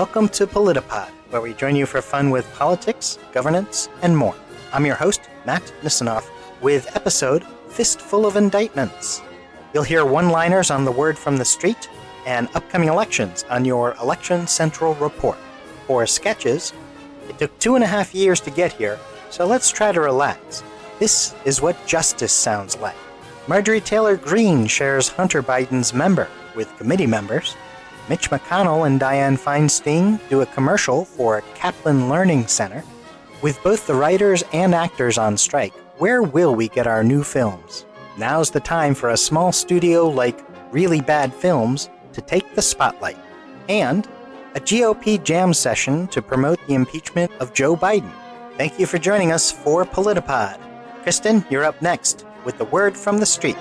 Welcome to PolitiPod, where we join you for fun with politics, governance, and more. I'm your host, Matt Nisanoff, with episode Fistful of Indictments. You'll hear one-liners on the word from the street and upcoming elections on your Election Central Report. For sketches, it took 2.5 years to get here, so let's try to relax. This is what justice sounds like. Marjorie Taylor Greene shares Hunter Biden's member with committee members. Mitch McConnell and Dianne Feinstein do a commercial for a Kaplan Learning Center. With both the writers and actors on strike, where will we get our new films? Now's the time for a small studio like Really Bad Films to take the spotlight. And a GOP jam session to promote the impeachment of Joe Biden. Thank you for joining us for PolitiPod. Kristen, you're up next with the word from the street.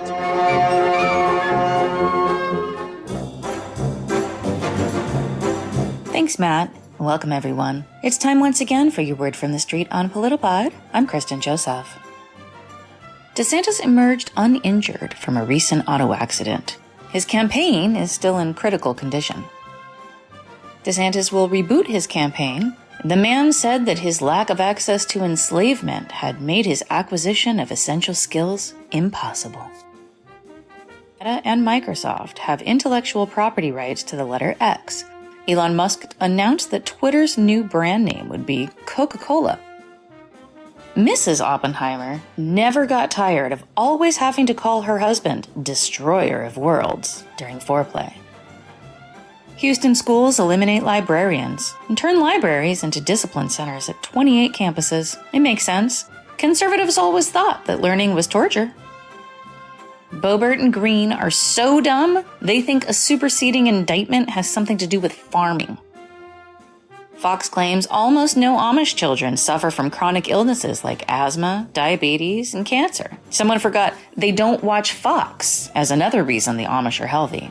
Thanks, Matt. Welcome, everyone. It's time once again for your word from the street on PolitiPod. I'm Kristen Joseph. DeSantis emerged uninjured from a recent auto accident. His campaign is still in critical condition. DeSantis will reboot his campaign. The man said that his lack of access to enslavement had made his acquisition of essential skills impossible. Meta and Microsoft have intellectual property rights to the letter X. Elon Musk announced that Twitter's new brand name would be Coca-Cola. Mrs. Oppenheimer never got tired of always having to call her husband Destroyer of Worlds during foreplay. Houston schools eliminate librarians and turn libraries into discipline centers at 28 campuses. It makes sense. Conservatives always thought that learning was torture. Boebert and Green are so dumb, they think a superseding indictment has something to do with farming. Fox claims almost no Amish children suffer from chronic illnesses like asthma, diabetes, and cancer. Someone forgot they don't watch Fox as another reason the Amish are healthy.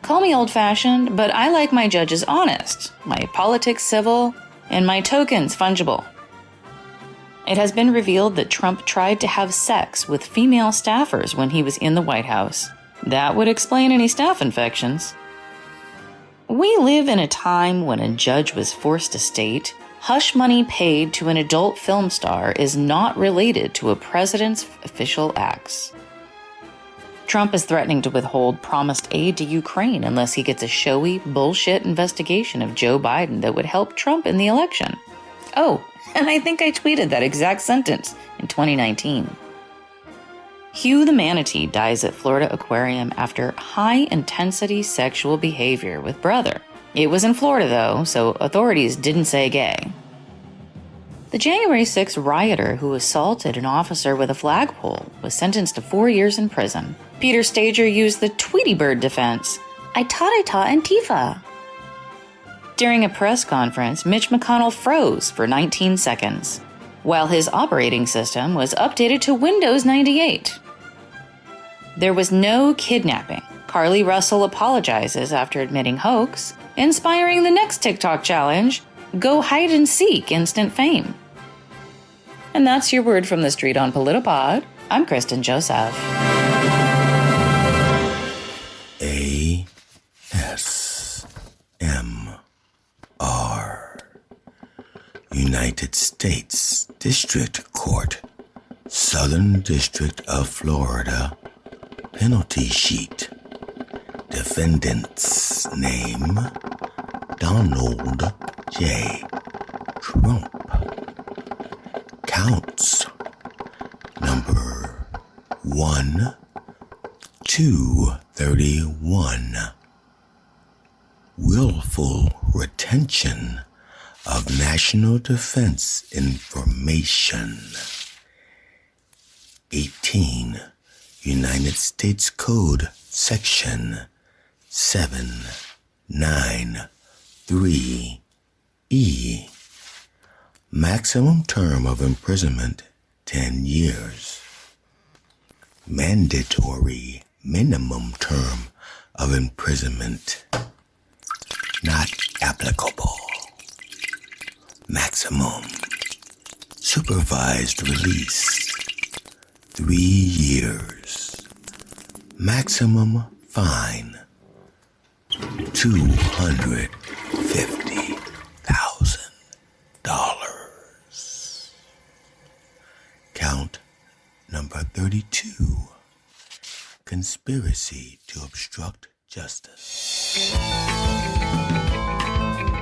Call me old-fashioned, but I like my judges honest, my politics civil, and my tokens fungible. It has been revealed that Trump tried to have sex with female staffers when he was in the White House. That would explain any staph infections. We live in a time when a judge was forced to state, hush money paid to an adult film star is not related to a president's official acts. Trump is threatening to withhold promised aid to Ukraine unless he gets a showy, bullshit investigation of Joe Biden that would help Trump in the election. Oh, and I think I tweeted that exact sentence in 2019. Hugh the manatee dies at Florida Aquarium after high-intensity sexual behavior with brother. It was in Florida, though, so authorities didn't say gay. The January 6 rioter who assaulted an officer with a flagpole was sentenced to 4 years in prison. Peter Stager used the Tweety Bird defense. I taught Antifa. During a press conference, Mitch McConnell froze for 19 seconds, while his operating system was updated to Windows 98. There was no kidnapping. Carly Russell apologizes after admitting hoax, inspiring the next TikTok challenge, go hide and seek instant fame. And that's your word from the street on PolitiPod. I'm Kristen Joseph. United States District Court, Southern District of Florida, penalty sheet. Defendant's name, Donald J. Trump. Counts, number 1 to 31. Willful retention of national defense information. 18. United States Code Section 793E. Maximum term of imprisonment 10 years. Mandatory minimum term of imprisonment not applicable. Maximum supervised release 3 years. Maximum fine $250. 32. Conspiracy to obstruct justice.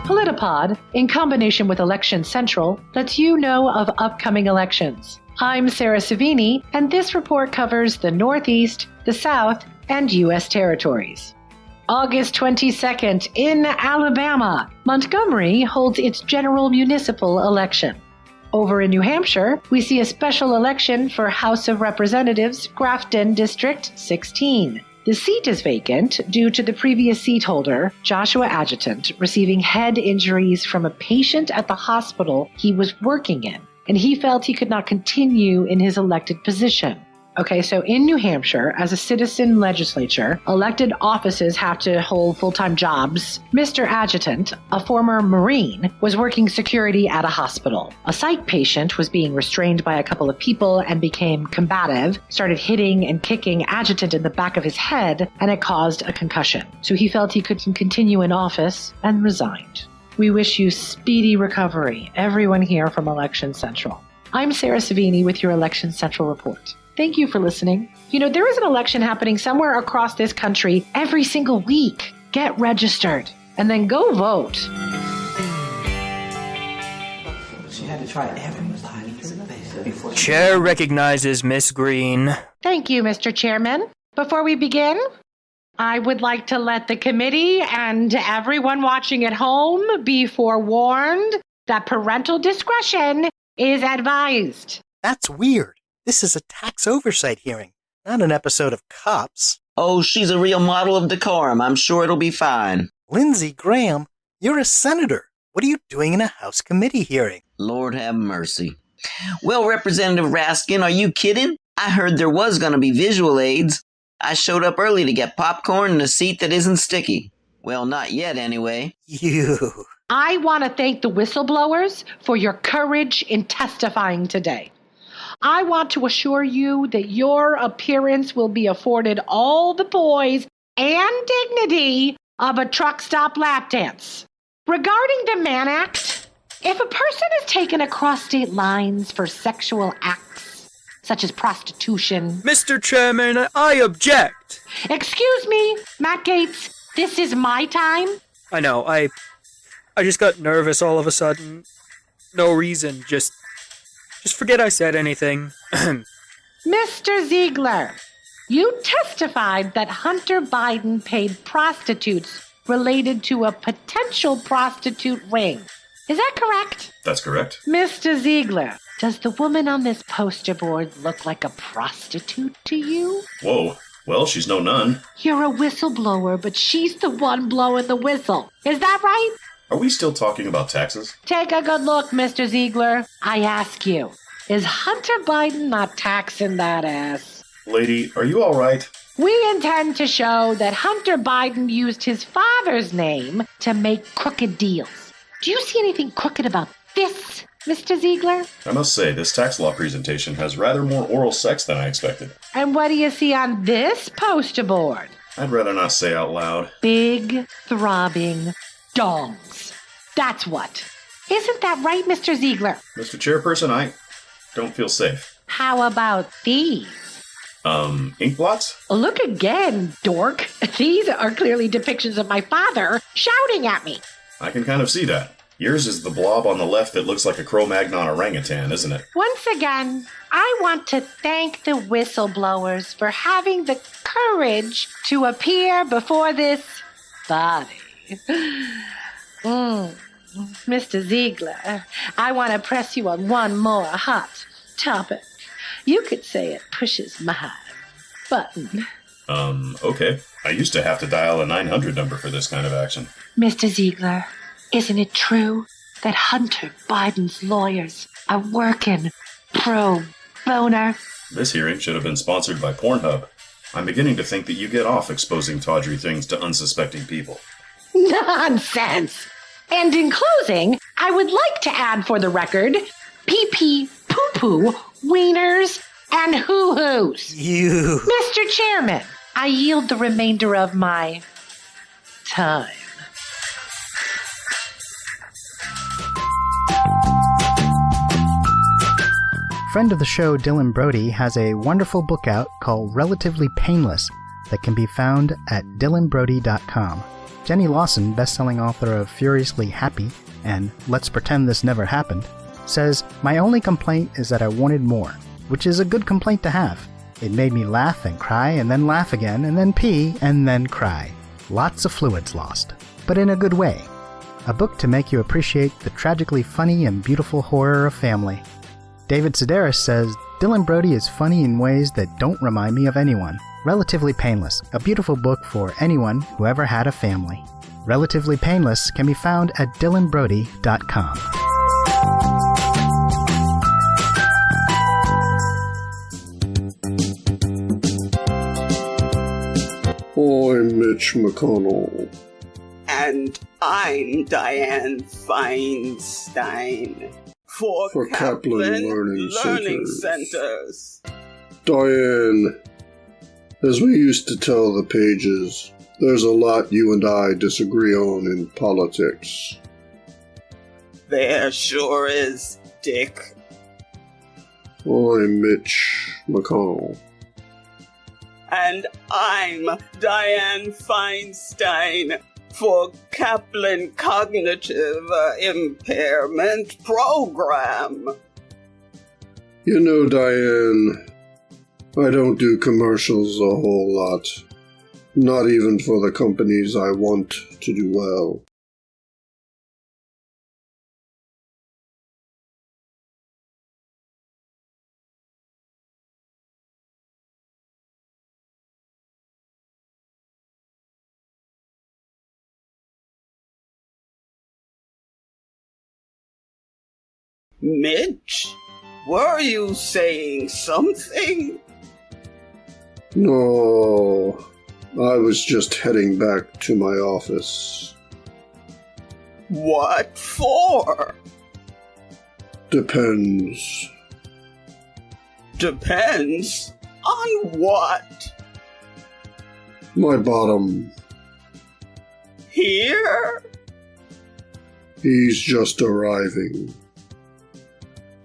PolitiPod, in combination with Election Central, lets you know of upcoming elections. I'm Sarah Savini, and this report covers the Northeast, the South, and U.S. territories. August 22nd, in Alabama, Montgomery holds its general municipal election. Over in New Hampshire, we see a special election for House of Representatives, Grafton District 16. The seat is vacant due to the previous seat holder, Joshua Adjutant, receiving head injuries from a patient at the hospital he was working in, and he felt he could not continue in his elected position. Okay, so in New Hampshire, as a citizen legislature, elected offices have to hold full-time jobs. Mr. Adjutant, a former Marine, was working security at a hospital. A psych patient was being restrained by a couple of people and became combative, started hitting and kicking Adjutant in the back of his head, and it caused a concussion. So he felt he couldn't continue in office and resigned. We wish you speedy recovery, everyone here from Election Central. I'm Sarah Savini with your Election Central report. Thank you for listening. You know, there is an election happening somewhere across this country every single week. Get registered and then go vote. She had to try every line before. Chair recognizes Miss Green. Thank you, Mr. Chairman. Before we begin, I would like to let the committee and everyone watching at home be forewarned that parental discretion is advised. That's weird. This is a tax oversight hearing, not an episode of Cops. Oh, she's a real model of decorum. I'm sure it'll be fine. Lindsey Graham, you're a senator. What are you doing in a House committee hearing? Lord have mercy. Well, Representative Raskin, are you kidding? I heard there was going to be visual aids. I showed up early to get popcorn and a seat that isn't sticky. Well, not yet, anyway. You. I want to thank the whistleblowers for your courage in testifying today. I want to assure you that your appearance will be afforded all the poise and dignity of a truck stop lap dance. Regarding the Mann Act, if a person is taken across state lines for sexual acts, such as prostitution... Mr. Chairman, I object. Excuse me, Matt Gaetz, this is my time. I know, I just got nervous all of a sudden. No reason, just forget I said anything. Mr. Ziegler, you testified that Hunter Biden paid prostitutes related to a potential prostitute ring. Is that correct? That's correct. Mr. Ziegler, does the woman on this poster board look like a prostitute to you? Whoa. Well, she's no nun. You're a whistleblower, but she's the one blowing the whistle. Is that right? Are we still talking about taxes? Take a good look, Mr. Ziegler. I ask you, is Hunter Biden not taxing that ass? Lady, are you all right? We intend to show that Hunter Biden used his father's name to make crooked deals. Do you see anything crooked about this, Mr. Ziegler? I must say, this tax law presentation has rather more oral sex than I expected. And what do you see on this poster board? I'd rather not say out loud. Big, throbbing dongs. That's what. Isn't that right, Mr. Ziegler? Mr. Chairperson, I don't feel safe. How about these? Ink blots? Look again, dork. These are clearly depictions of my father shouting at me. I can kind of see that. Yours is the blob on the left that looks like a Cro-Magnon orangutan, isn't it? Once again, I want to thank the whistleblowers for having the courage to appear before this body. Mr. Ziegler, I want to press you on one more hot topic. You could say it pushes my button. Okay. I used to have to dial a 900 number for this kind of action. Mr. Ziegler, isn't it true that Hunter Biden's lawyers are working pro bono? This hearing should have been sponsored by Pornhub. I'm beginning to think that you get off exposing tawdry things to unsuspecting people. Nonsense! And in closing, I would like to add for the record, pee-pee, poo-poo, wieners, and hoo-hoos. You. Mr. Chairman, I yield the remainder of my time. Friend of the show, Dylan Brody, has a wonderful book out called Relatively Painless that can be found at dylanbrody.com. Jenny Lawson, best-selling author of Furiously Happy and Let's Pretend This Never Happened, says, "My only complaint is that I wanted more," which is a good complaint to have. It made me laugh and cry and then laugh again and then pee and then cry. Lots of fluids lost, but in a good way. A book to make you appreciate the tragically funny and beautiful horror of family. David Sedaris says, Dylan Brody is funny in ways that don't remind me of anyone. Relatively Painless, a beautiful book for anyone who ever had a family. Relatively Painless can be found at dylanbrody.com. I'm Mitch McConnell. And I'm Diane Feinstein for Kaplan Learning Centers. Diane, as we used to tell the pages, there's a lot you and I disagree on in politics. There sure is, Dick. I'm Mitch McConnell. And I'm Diane Feinstein for Kaplan Cognitive Impairment Program. You know, Diane, I don't do commercials a whole lot. Not even for the companies I want to do well. Mitch, were you saying something? No, I was just heading back to my office. What for? Depends. Depends on what? My bottom. Here? He's just arriving.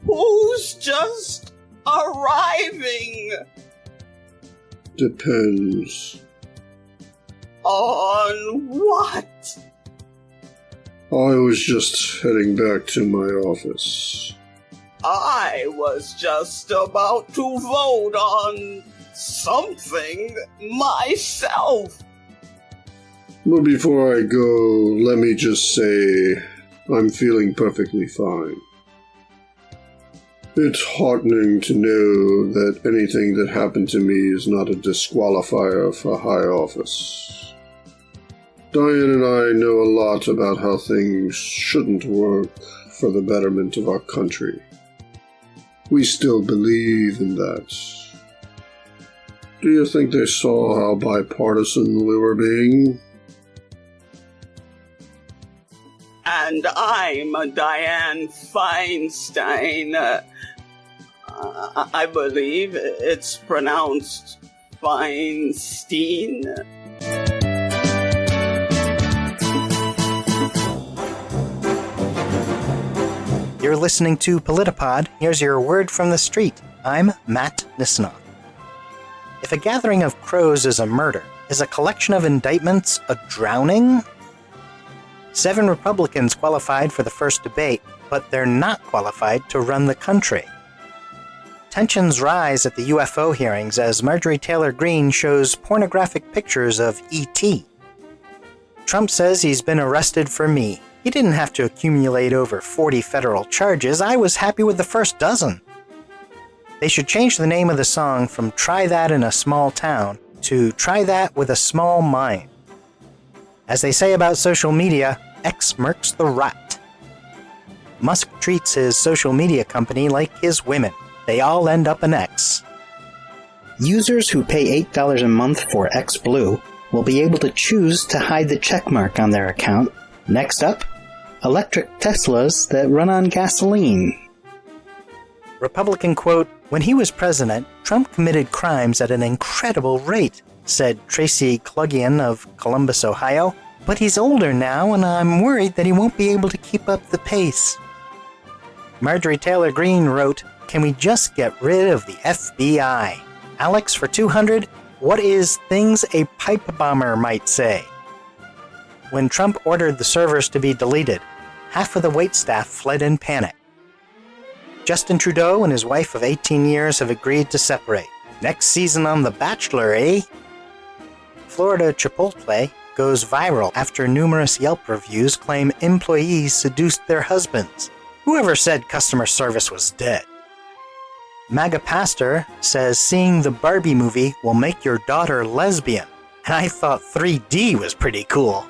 Who's just arriving? Depends. On what? I was just heading back to my office. I was just about to vote on something myself. But before I go, let me just say I'm feeling perfectly fine. It's heartening to know that anything that happened to me is not a disqualifier for high office. Diane and I know a lot about how things shouldn't work for the betterment of our country. We still believe in that. Do you think they saw how bipartisan we were being? And I'm Diane Feinstein. I believe it's pronounced Feinstein. You're listening to PolitiPod. Here's your word from the street. I'm Matt Nisanoff. If a gathering of crows is a murder, is a collection of indictments a drowning? 7 Republicans qualified for the first debate, but they're not qualified to run the country. Tensions rise at the UFO hearings as Marjorie Taylor Greene shows pornographic pictures of E.T. Trump says he's been arrested for me. He didn't have to accumulate over 40 federal charges. I was happy with the first dozen. They should change the name of the song from Try That in a Small Town to Try That with a Small Mind. As they say about social media, X murks the rot. Musk treats his social media company like his women. They all end up an X. Users who pay $8 a month for XBlue will be able to choose to hide the checkmark on their account. Next up, electric Teslas that run on gasoline. Republican quote, "When he was president, Trump committed crimes at an incredible rate," said Tracy Clugian of Columbus, Ohio. "But he's older now, and I'm worried that he won't be able to keep up the pace." Marjorie Taylor Greene wrote, Can we just get rid of the FBI? Alex for 200, what is things a pipe bomber might say? When Trump ordered the servers to be deleted, half of the waitstaff fled in panic. Justin Trudeau and his wife of 18 years have agreed to separate. Next season on The Bachelor, eh? Florida Chipotle goes viral after numerous Yelp reviews claim employees seduced their husbands. Whoever said customer service was dead? MAGA pastor says seeing the Barbie movie will make your daughter lesbian. And I thought 3D was pretty cool.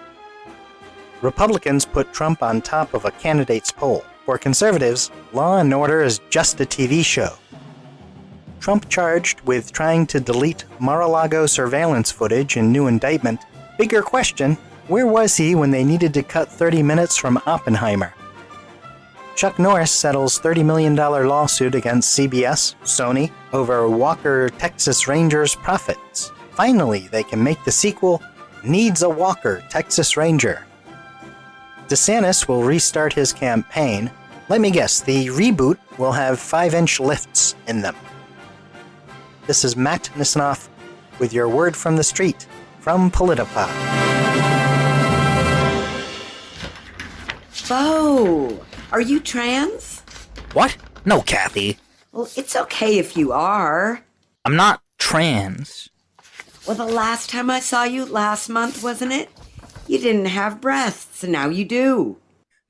Republicans put Trump on top of a candidate's poll. For conservatives, Law and Order is just a TV show. Trump charged with trying to delete Mar-a-Lago surveillance footage in new indictment. Bigger question, where was he when they needed to cut 30 minutes from Oppenheimer? Chuck Norris settles $30 million lawsuit against CBS, Sony, over Walker Texas Rangers profits. Finally, they can make the sequel, Needs a Walker Texas Ranger. DeSantis will restart his campaign. Let me guess, the reboot will have 5-inch lifts in them. This is Matt Nisanoff with your word from the street from PolitiPod. Bo, are you trans? What? No, Kathy. Well, it's okay if you are. I'm not trans. Well, the last time I saw you last month, wasn't it? You didn't have breasts, and now you do.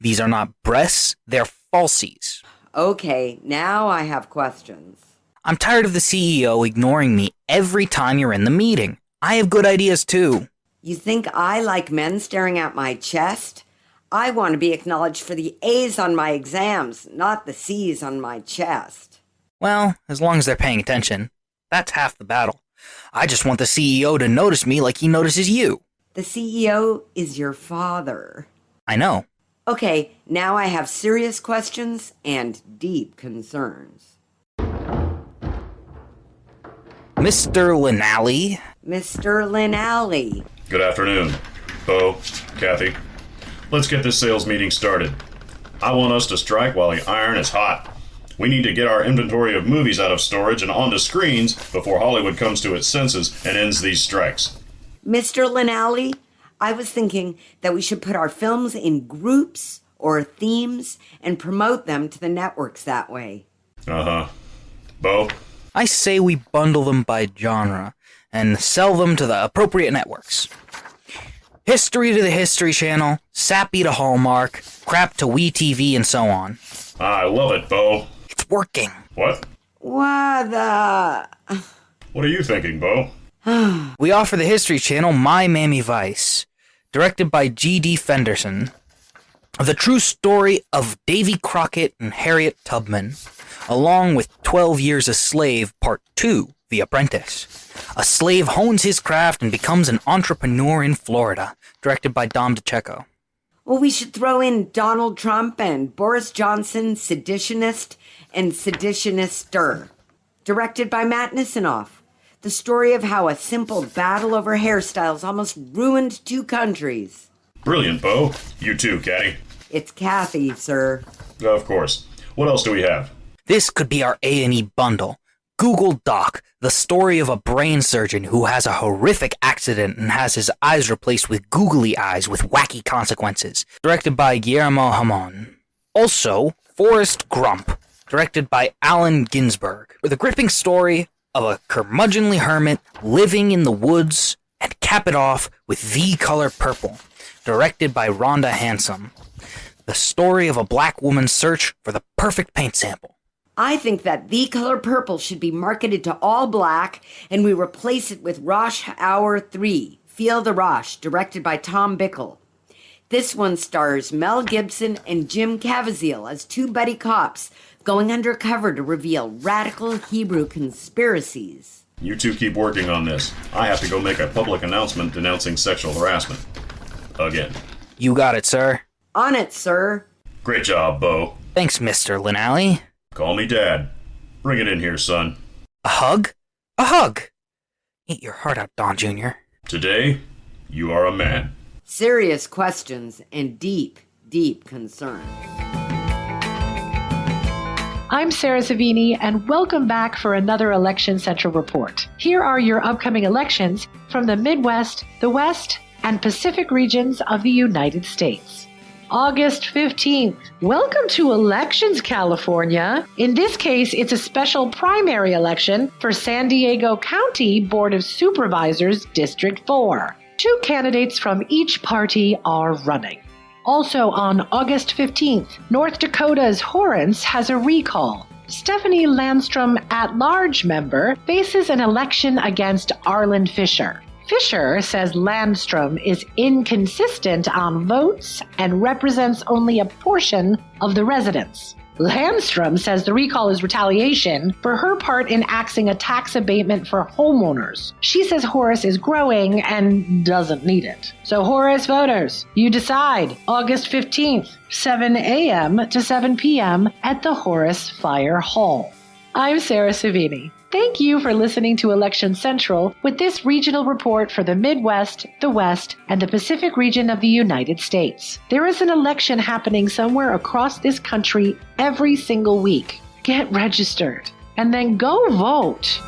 These are not breasts, they're falsies. Okay, now I have questions. I'm tired of the CEO ignoring me every time you're in the meeting. I have good ideas too. You think I like men staring at my chest? I want to be acknowledged for the A's on my exams, not the C's on my chest. Well, as long as they're paying attention. That's half the battle. I just want the CEO to notice me like he notices you. The CEO is your father. I know. Okay, now I have serious questions and deep concerns. Mr. Linally. Mr. Linally. Good afternoon, Bo, Kathy. Let's get this sales meeting started. I want us to strike while the iron is hot. We need to get our inventory of movies out of storage and onto screens before Hollywood comes to its senses and ends these strikes. Mr. Linally, I was thinking that we should put our films in groups or themes and promote them to the networks that way. Uh-huh. Bo? I say we bundle them by genre and sell them to the appropriate networks. History to the History Channel, Sappy to Hallmark, Crap to WeTV, and so on. I love it, Bo. It's working. What? What the... What are you thinking, Bo? We offer the History Channel My Mammy Vice, directed by G.D. Fenderson. The true story of Davy Crockett and Harriet Tubman, along with 12 Years a Slave, Part 2, The Apprentice. A slave hones his craft and becomes an entrepreneur in Florida, directed by Dom DeCecco. Well, we should throw in Donald Trump and Boris Johnson, seditionist and seditionister, directed by Matt Nisanoff. The story of how a simple battle over hairstyles almost ruined two countries. Brilliant, Bo. You too, Caddy. It's Kathy, sir. Of course. What else do we have? This could be our A&E bundle. Google Doc, the story of a brain surgeon who has a horrific accident and has his eyes replaced with googly eyes with wacky consequences, directed by Guillermo Hamon. Also, Forrest Grump, directed by Allen Ginsberg, with a gripping story of a curmudgeonly hermit living in the woods, and cap it off with The Color Purple, directed by Rhonda Hansome. The story of a black woman's search for the perfect paint sample. I think that The Color Purple should be marketed to all black, and we replace it with Rosh Hour 3, Feel the Rosh, directed by Tom Bickle. This one stars Mel Gibson and Jim Caviezel as two buddy cops going undercover to reveal radical Hebrew conspiracies. You two keep working on this. I have to go make a public announcement denouncing sexual harassment. Again. You got it, sir. On it, sir. Great job, Bo. Thanks, Mr. Linally. Call me Dad. Bring it in here, son. A hug? A hug! Eat your heart out, Don Jr. Today, you are a man. Serious questions and deep, deep concern. I'm Sarah Savini, and welcome back for another Election Central report. Here are your upcoming elections from the Midwest, the West, and Pacific regions of the United States. August 15th. Welcome to Elections, California. In this case, it's a special primary election for San Diego County Board of Supervisors, District 4. 2 candidates from each party are running. Also on August 15th, North Dakota's Horace has a recall. Stephanie Landstrom, at-large member, faces an election against Arlen Fisher. Fisher says Landstrom is inconsistent on votes and represents only a portion of the residents. Landstrom says the recall is retaliation for her part in axing a tax abatement for homeowners. She says Horace is growing and doesn't need it. So Horace voters, you decide. August 15th, 7 a.m. to 7 p.m. at the Horace Fire Hall. I'm Sarah Savini. Thank you for listening to Election Central with this regional report for the Midwest, the West, and the Pacific region of the United States. There is an election happening somewhere across this country every single week. Get registered and then go vote.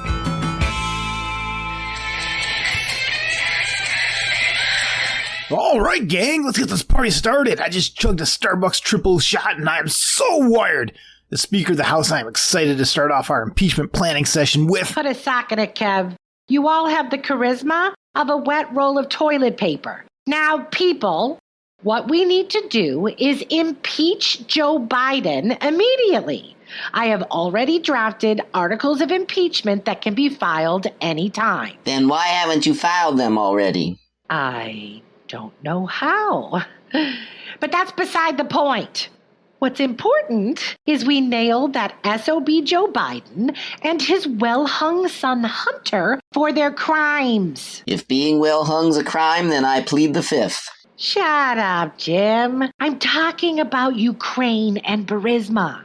All right, gang, let's get this party started. I just chugged a Starbucks triple shot and I am so wired. The Speaker of the House and I am excited to start off our impeachment planning session with... Put a sock in it, Kev. You all have the charisma of a wet roll of toilet paper. Now, people, what we need to do is impeach Joe Biden immediately. I have already drafted articles of impeachment that can be filed anytime. Then why haven't you filed them already? I don't know how. But that's beside the point. What's important is we nailed that SOB Joe Biden and his well-hung son Hunter for their crimes. If being well hung's a crime, then I plead the fifth. Shut up, Jim. I'm talking about Ukraine and Burisma.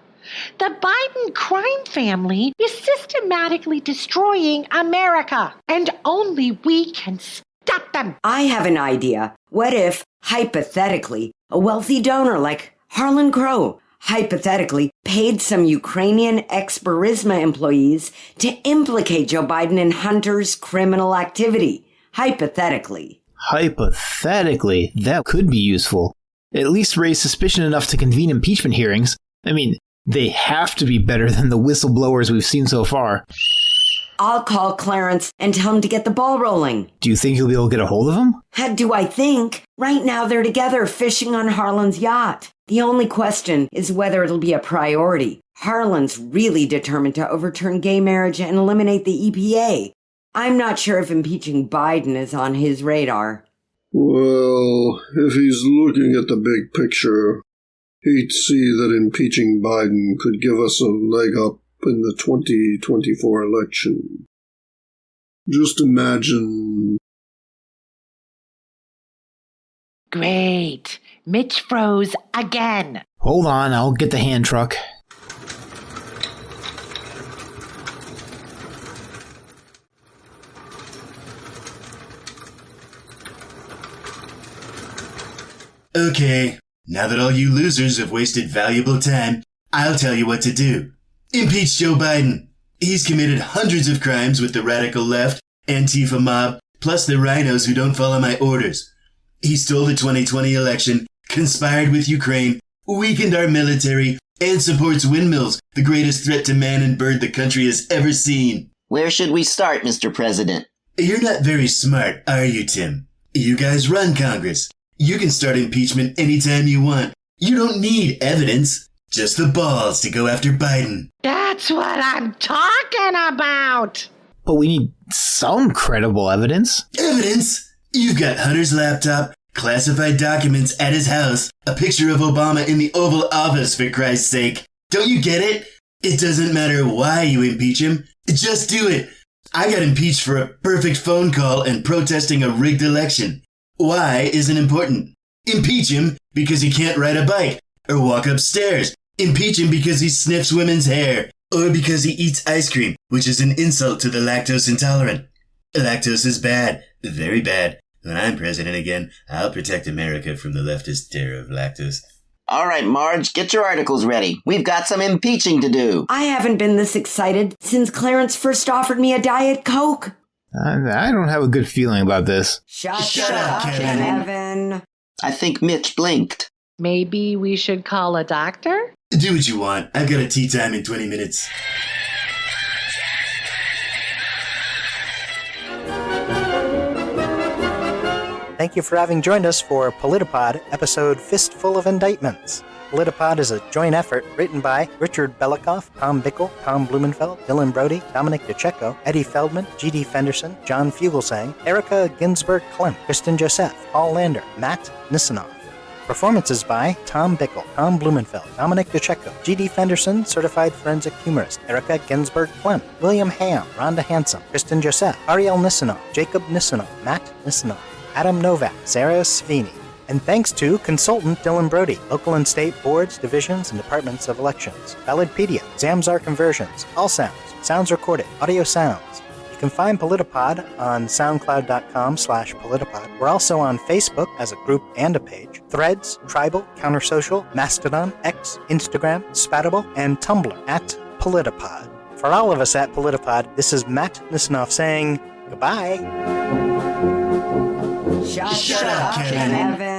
The Biden crime family is systematically destroying America, and only we can stop them. I have an idea. What if, hypothetically, a wealthy donor like Harlan Crow hypothetically paid some Ukrainian ex-Burisma employees to implicate Joe Biden in Hunter's criminal activity? Hypothetically. Hypothetically, that could be useful. At least raise suspicion enough to convene impeachment hearings. I mean, they have to be better than the whistleblowers we've seen so far. I'll call Clarence and tell him to get the ball rolling. Do you think you'll be able to get a hold of him? How do I think? Right now they're together fishing on Harlan's yacht. The only question is whether it'll be a priority. Harlan's really determined to overturn gay marriage and eliminate the EPA. I'm not sure if impeaching Biden is on his radar. Well, if he's looking at the big picture, he'd see that impeaching Biden could give us a leg up in the 2024 election. Just imagine... Great. Mitch froze again. Hold on, I'll get the hand truck. Okay, now that all you losers have wasted valuable time, I'll tell you what to do. Impeach Joe Biden. He's committed hundreds of crimes with the radical left, Antifa mob, plus the rhinos who don't follow my orders. He stole the 2020 election, conspired with Ukraine, weakened our military, and supports windmills, the greatest threat to man and bird the country has ever seen. Where should we start, Mr. President? You're not very smart, are you, Tim? You guys run Congress. You can start impeachment anytime you want. You don't need evidence, just the balls to go after Biden. That's what I'm talking about. But we need some credible evidence. Evidence? You've got Hunter's laptop, classified documents at his house, a picture of Obama in the Oval Office, for Christ's sake. Don't you get it? It doesn't matter why you impeach him. Just do it. I got impeached for a perfect phone call and protesting a rigged election. Why isn't important. Impeach him because he can't ride a bike or walk upstairs. Impeach him because he sniffs women's hair or because he eats ice cream, which is an insult to the lactose intolerant. Lactose is bad, very bad. When I'm president again, I'll protect America from the leftist terror of lactose. All right, Marge, get your articles ready. We've got some impeaching to do. I haven't been this excited since Clarence first offered me a Diet Coke. I don't have a good feeling about this. Shut up, Kevin. I think Mitch blinked. Maybe we should call a doctor? Do what you want. I've got a tea time in 20 minutes. Thank you for having joined us for PolitiPod, episode Fistful of Indictments. PolitiPod is a joint effort written by Richard Belikoff, Tom Bickle, Tom Blumenfeld, Dylan Brody, Dominic DeCecco, Eddie Feldman, G.D. Fenderson, John Fugelsang, Erica Ginsberg-Klemp, Kristen Joseph, Paul Lander, Matt Nisanoff. Performances by Tom Bickle, Tom Blumenfeld, Dominic DeCecco, G.D. Fenderson, Certified Forensic Humorist, Erica Ginsberg-Klemp, William Ham, Rhonda Hansom, Kristen Joseph, Ariel Nisanoff, Jacob Nisanoff, Matt Nisanoff, Adam Novak, Sarah Svini. And thanks to consultant Dylan Brody, local and state boards, divisions, and departments of elections, Ballotpedia, Zamzar Conversions, All Sounds, Sounds Recorded, Audio Sounds. You can find PolitiPod on SoundCloud.com/PolitiPod. We're also on Facebook as a group and a page, Threads, Tribal, Countersocial, Mastodon, X, Instagram, Spatable, and Tumblr at PolitiPod. For all of us at PolitiPod, this is Matt Nisanoff saying goodbye. Shut up, Kevin.